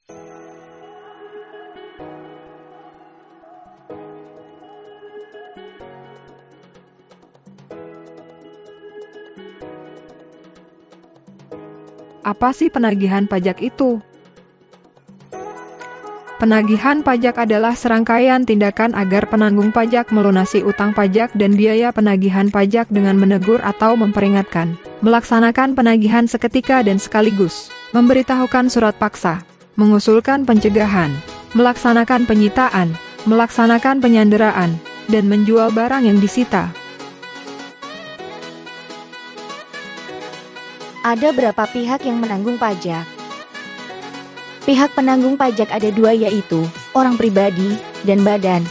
Apa sih penagihan pajak itu? Penagihan pajak adalah serangkaian tindakan agar penanggung pajak melunasi utang pajak dan biaya penagihan pajak dengan menegur atau memperingatkan, melaksanakan penagihan seketika dan sekaligus, memberitahukan surat paksa, mengusulkan pencegahan, melaksanakan penyitaan, melaksanakan penyanderaan, dan menjual barang yang disita. Ada berapa pihak yang menanggung pajak? Pihak penanggung pajak ada dua, yaitu orang pribadi dan badan.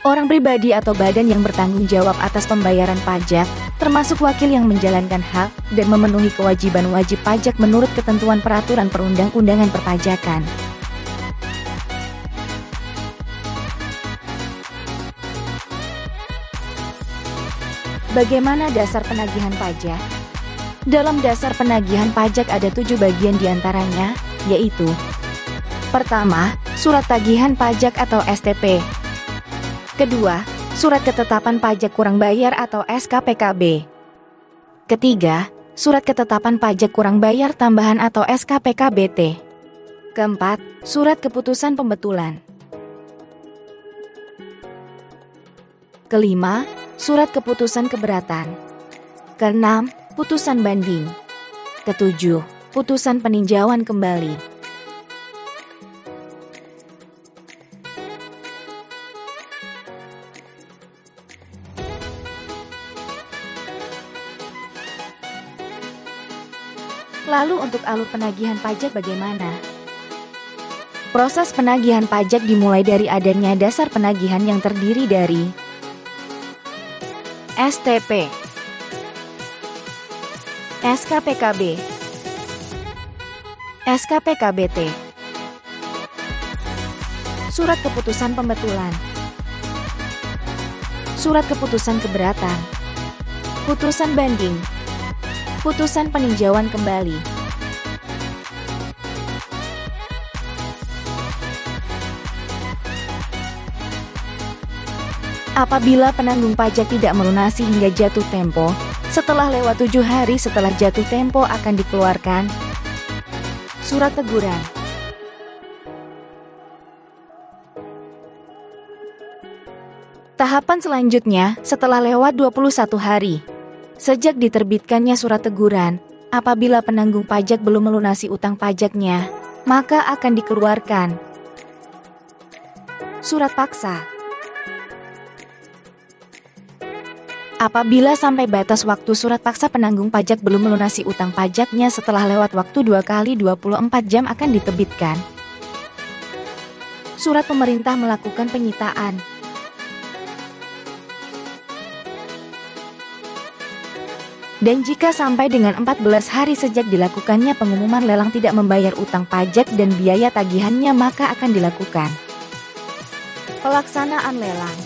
Orang pribadi atau badan yang bertanggung jawab atas pembayaran pajak, termasuk wakil yang menjalankan hak dan memenuhi kewajiban wajib pajak menurut ketentuan peraturan perundang-undangan perpajakan. Bagaimana dasar penagihan pajak? Dalam dasar penagihan pajak ada 7 bagian diantaranya, yaitu: pertama, surat tagihan pajak atau STP. Kedua, surat ketetapan pajak kurang bayar atau SKPKB. Ketiga, surat ketetapan pajak kurang bayar tambahan atau SKPKBT. Keempat, surat keputusan pembetulan. Kelima, surat keputusan keberatan. Keenam, putusan banding. Ketujuh, putusan peninjauan kembali. Lalu untuk alur penagihan pajak bagaimana? Proses penagihan pajak dimulai dari adanya dasar penagihan yang terdiri dari STP, SKPKB, SKPKBT, surat keputusan pembetulan, surat keputusan keberatan, putusan banding, putusan peninjauan kembali. Apabila penanggung pajak tidak melunasi hingga jatuh tempo, setelah lewat 7 hari setelah jatuh tempo akan dikeluarkan surat teguran. Tahapan selanjutnya setelah lewat 21 hari sejak diterbitkannya surat teguran, apabila penanggung pajak belum melunasi utang pajaknya, maka akan dikeluarkan surat paksa. Apabila sampai batas waktu surat paksa penanggung pajak belum melunasi utang pajaknya setelah lewat waktu 2 kali 24 jam akan diterbitkan surat pemerintah melakukan penyitaan. Dan jika sampai dengan 14 hari sejak dilakukannya pengumuman lelang tidak membayar utang pajak dan biaya tagihannya, maka akan dilakukan pelaksanaan lelang.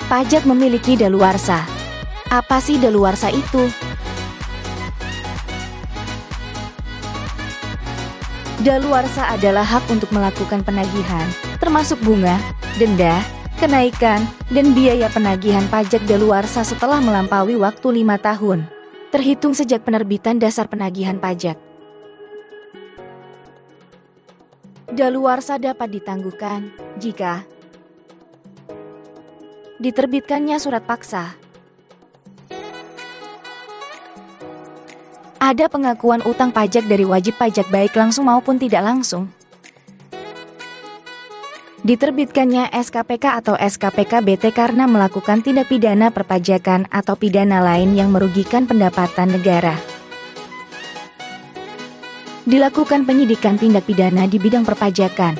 Pajak memiliki daluarsa. Apa sih daluarsa itu? Daluarsa adalah hak untuk melakukan penagihan, termasuk bunga, denda, kenaikan, dan biaya penagihan pajak daluarsa setelah melampaui waktu 5 tahun, terhitung sejak penerbitan dasar penagihan pajak. Daluarsa dapat ditangguhkan jika diterbitkannya surat paksa, ada pengakuan utang pajak dari wajib pajak baik langsung maupun tidak langsung, diterbitkannya SKPK atau SKPKBT karena melakukan tindak pidana perpajakan atau pidana lain yang merugikan pendapatan negara, dilakukan penyidikan tindak pidana di bidang perpajakan,